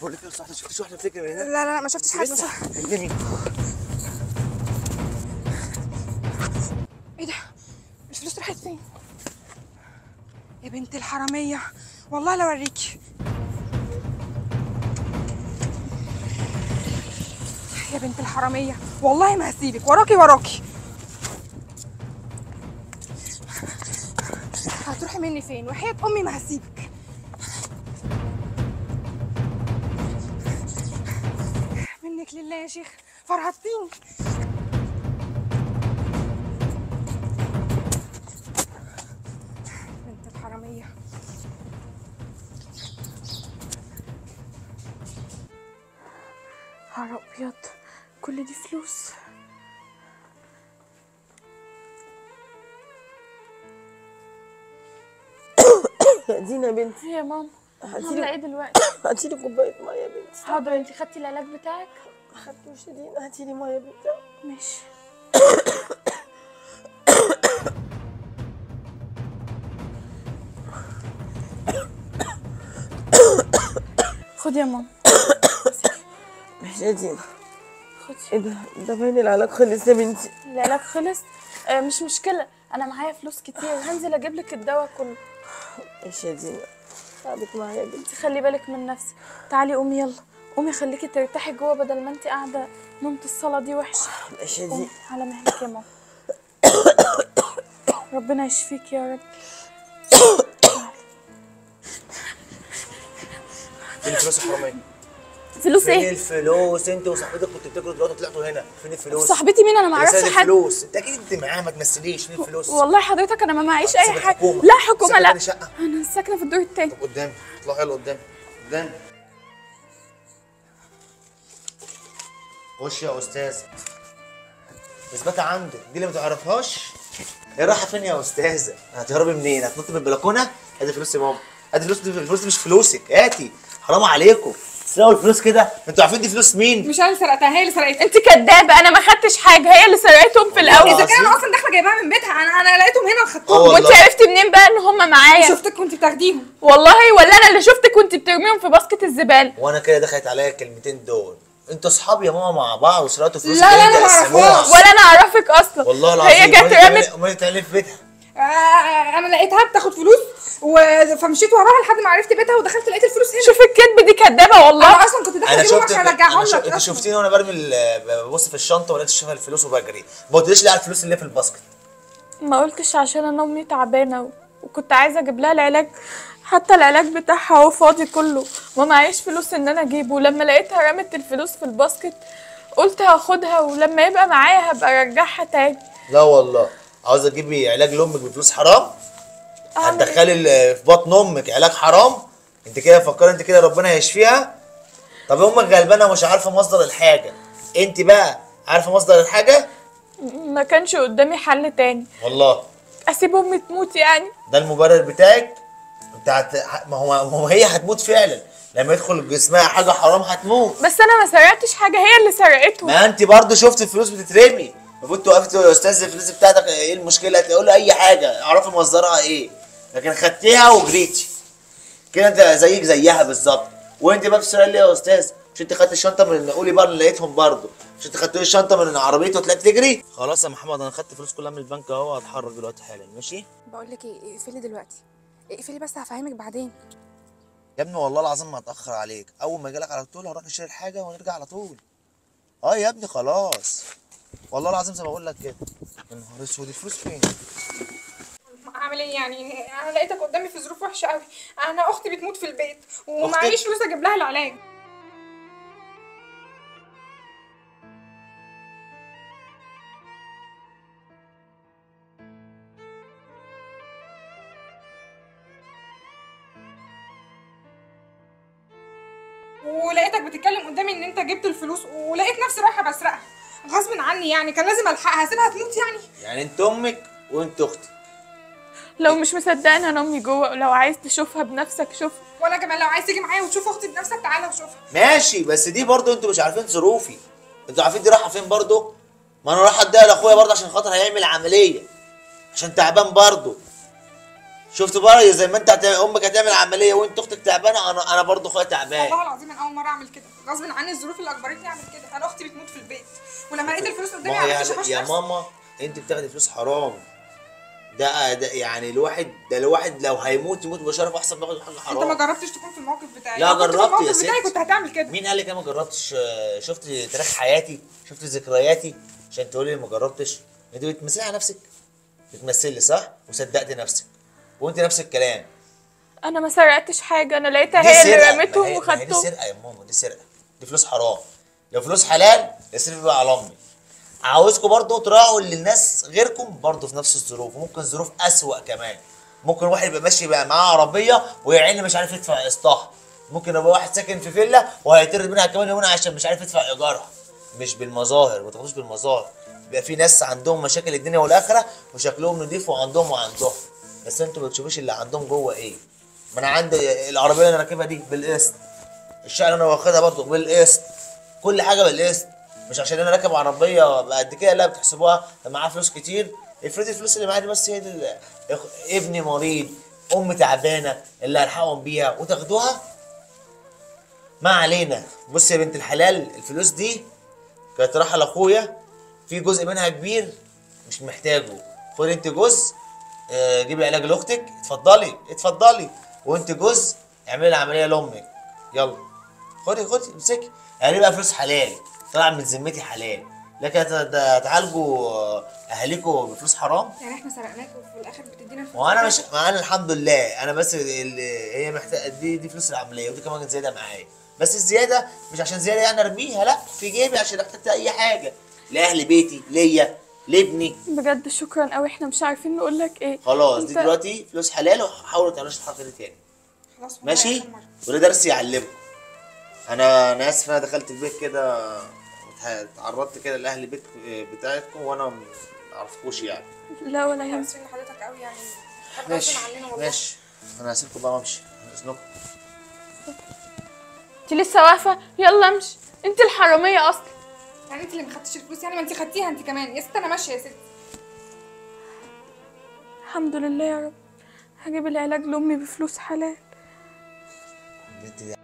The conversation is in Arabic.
بقول لك ايه يا صاحبي، شفتش واحده بتجري من هنا؟ لا لا ما شفتش حد. ايه ده؟ الفلوس راحت فين؟ يا بنت الحراميه، والله لا اوريكي. يا بنت الحراميه والله ما هسيبك، وراكي وراكي. هتروحي مني فين؟ وحياة امي ما هسيبك. منك لله يا شيخ، فرهطتيني. بنت الحراميه. نهار ابيض، كل دي فلوس. يا دينا يا بنتي. يا ماما عامله ايه دلوقتي؟ هاتي لي كوبايه ميه يا بنتي. حاضر. انت خدتي العلاج بتاعك؟ ما خدتوش يا دينا، هاتي لي ميه يا بنتي. ماشي. خدي يا ماما. ماشي يا دينا. خدي. ايه ده باين العلاج خلص يا بنتي. العلاج خلص؟ مش مشكله، انا معايا فلوس كتير، هنزل اجيب لك الدواء كله. ماشي يا دينا، تعبت معايا يا بنتي. انت خلي بالك من نفسك. تعالي قومي يلا، قومي خليكي ترتاحي جوه بدل ما انت قاعده. نومه الصلاه دي وحشه. ماشي يا قومي دينا. على مهلك يا ماما. ربنا يشفيك يا رب. فين الفلوس يا حراميه؟ فلوس فين ايه؟ الفلوس؟ انت وصاحبتك كنتوا بتجروا دلوقتي طلعتوا هنا، فين الفلوس؟ صاحبتي مين؟ انا ما اعرفش حد. الفلوس انت اكيد انت معاها، ما تمثليش. فين الفلوس؟ والله حضرتك انا ما معيش اي سيب حاجه. الحكومة. لا حكومه لا، شقة. انا ساكنه في الدور التاني. طب قدامي، اطلعوا يلا قدامي قدامي. خش يا استاذ. اثبتها عنده دي اللي ما تعرفهاش. هي رايحه فين يا استاذه؟ هتهربي منين؟ هتنطي من البلكونه؟ ادي فلوس يا ماما، ادي فلوس. الفلوس دي مش فلوسك، هاتي. حرام عليكم تسرقوا الفلوس كده. انتوا عارفين دي فلوس مين؟ مش انا اللي سرقتها، هي اللي سرقتها. انت كدابه، انا ما خدتش حاجه، هي اللي سرقتهم في الاول. اذا كان انا اصلا داخله جايباها من بيتها، انا لقيتهم هنا وخدتهم. وانت عرفتي منين بقى ان هم معايا؟ شفتك وانت بتاخديهم. والله ولا انا اللي شفتك وانت بترميهم في باسكت الزباله؟ وانا كده دخلت عليا الكلمتين دول. انتوا اصحاب يا ماما مع بعض وسرقتوا فلوس. لا لا انا ما اعرفهاش. ولا انا اعرفك اصلا. والله العظيم. هي جت رمت. امال تعملي في بيتها؟ انا لقيتها بتاخد فلوس فمشيت وراها لحد ما عرفت بيتها ودخلت لقيت الفلوس هنا. شوف الكدب دي كدابه والله. انا اصلا كنت داخله اجيبهم عشان ارجعهم لك. انت شفتيني وانا برمي ببص في الشنطه ولقيت شايفه الفلوس وبجري. ما قلتليش ليه على الفلوس اللي في الباسكت؟ ما قلتش عشان انا امي تعبانه وكنت عايزه اجيب لها العلاج، حتى العلاج بتاعها هو فاضي كله وما معيش فلوس ان انا اجيبه. لما لقيتها رمت الفلوس في الباسكت قلت هاخدها ولما يبقى معايا هبقى ارجعها تاني. لا والله، عاوزه تجيبي علاج لامك بفلوس حرام؟ هتدخلي في بطن امك علاج حرام؟ انت كده فكري انت كده ربنا هيشفيها؟ طب امك غلبانه ومش عارفه مصدر الحاجه، انت بقى عارفه مصدر الحاجه؟ ما كانش قدامي حل تاني. والله اسيب امي تموت يعني؟ ده المبرر بتاعك؟ انت ما هو هي هتموت فعلا لما يدخل جسمها حاجه حرام، هتموت. بس انا ما سرقتش حاجه، هي اللي سرقته. ما انت برضه شفت الفلوس بتترمي، المفروض توقفي يا استاذ الفلوس بتاعتك ايه المشكله؟ تقول له اي حاجه اعرفي مصدرها ايه، لكن خدتيها وجريتي كده انت زيك زيها بالظبط. وانت بقى بتسرقي ليه يا استاذ؟ مش انت خدت الشنطه من قولي بقى اللي لقيتهم برضه؟ مش انت خدت لي الشنطه من عربيتي وطلعت تجري؟ خلاص يا محمد انا خدت فلوس كلها من البنك اهو، هتحرك دلوقتي حالا. ماشي؟ بقول لك ايه، اقفلي دلوقتي، اقفلي بس هفهمك بعدين. يا ابني والله العظيم ما هتاخر عليك، اول ما اجيلك على طول هروح نشتري الحاجه ونرجع على طول. اه يا ابني خلاص، والله العظيم زي ما بقول لك كده. يا نهار اسود، الفلوس فين؟ اعمل ايه يعني؟ انا لقيتك قدامي في ظروف وحشه قوي. انا اختي بتموت في البيت ومعيش فلوس اجيب لها العلاج. ولقيتك بتتكلم قدامي ان انت جبت الفلوس ولقيت نفسي رايحه بسرقها غصب عني، يعني كان لازم الحقها، هسيبها تموت يعني انت امك وانت اختي. لو مش مصدقني انا امي جوه، لو عايز تشوفها بنفسك شوفها. وانا كمان لو عايز تيجي معايا وتشوف اختي بنفسك تعالى وشوفها. ماشي، بس دي برضو انتوا مش عارفين ظروفي. انتوا عارفين دي رايحه فين برضو؟ ما انا رايح اديها لاخويا برضو عشان خاطر هيعمل عمليه، عشان تعبان برضو. شفت بقى زي ما انت امك هتعمل عمليه وانت اختك تعبانه، انا برضه اخويا تعبان. والله العظيم انا اول مره اعمل كده، غصب عني الظروف اللي اجبرتني اعمل كده. انا اختي بتموت في البيت، ولما لقيت الفلوس قدامي ما هو عرفت اشوفها يا ماما انت بتاخدي فلوس حرام. ده يعني الواحد لو هيموت يموت بشرف احسن ما ياخد حاجه حرام. انت ما جربتش تكون في الموقف بتاعي؟ لا لو كنت في جربت يا الموقف بتاعي ست. كنت هتعمل كده. مين قال لك انا ما جربتش؟ شفت تاريخ حياتي، شفت ذكرياتي عشان تقولي لي ما جربتش؟ انت بتمثلي على نفسك، بتمثلي صح وصدقت نفسك، وانت نفس الكلام. انا ما سرقتش حاجه، انا لقيتها دي هي اللي سرقة. رمتهم ما هي دي وخدتهم. سرقه يا ماما، دي سرقه، دي فلوس حرام. لو فلوس حلال اصرفي بقى على امي. عاوزكم برضه تراعوا اللي الناس غيركم برضه في نفس الظروف، وممكن ظروف اسوأ كمان. ممكن واحد يبقى ماشي بقى معاه عربيه ويا عيني مش عارف يدفع قسطها. ممكن يبقى واحد ساكن في فيلا وهيطرد منها كمان يومين عشان مش عارف يدفع ايجارها. مش بالمظاهر، ما تاخدوش بالمظاهر. بيبقى في ناس عندهم مشاكل الدنيا والاخره وشكلهم نضيف وعندهم وعندهم، بس انتوا ما بتشوفوش اللي عندهم جوه ايه. ما انا عندي العربيه اللي انا راكبها دي بالقسط، الشقه اللي انا واخدها برضه بالقسط، كل حاجه بالقسط. مش عشان انا راكب عربيه قد كده لا بتحسبوها معاه فلوس كتير. افرضي الفلوس اللي معايا دي بس هي دي ابني مريض، ام تعبانه اللي هلحقهم بيها وتاخدوها. ما علينا. بص يا بنت الحلال، الفلوس دي كانت رايحه لاخويا، في جزء منها كبير مش محتاجه. خد انت جزء، جيبي علاج لاختك، اتفضلي اتفضلي، وانت جزء اعملي العمليه لامك. يلا خدي امسكي. يعني بقى فلوس حلال طلع من ذمتي حلال، لكن تعالجوا اهاليكوا بفلوس حرام. يعني احنا سرقناك وفي الاخر بتدينا الفلوس؟ وانا مش، ما انا الحمد لله انا بس هي محتاجه دي فلوس العمليه، ودي كمان زياده معايا، بس الزياده مش عشان زياده يعني ارميها، لا في جيبي عشان احتجت اي حاجه لاهل بيتي، ليا، لابني. بجد شكرا قوي، احنا مش عارفين نقول لك ايه. خلاص دي دلوقتي فلوس حلال، وحاولوا ما تعملوش الحركه دي تاني. خلاص ماشي؟ وده درس يعلمكم. انا اسف انا دخلت البيت كده اتعرضت كده لاهل البيت بتاعتكم وانا ما اعرفكوش يعني. لا ولا يهمك. اسفين لحضرتك قوي يعني. ماشي عننا والله. ماشي، انا هسيبكم بقى وامشي، اذنكم. انت لسه واقفه؟ يلا امشي، انت الحراميه اصلا. يعني انت اللي ما خدتيش الفلوس؟ يعني ما انت خدتيها انت كمان. يا ست انا ماشيه يا ست. الحمد لله يا رب، هجيب العلاج لامي بفلوس حلال. البنت دي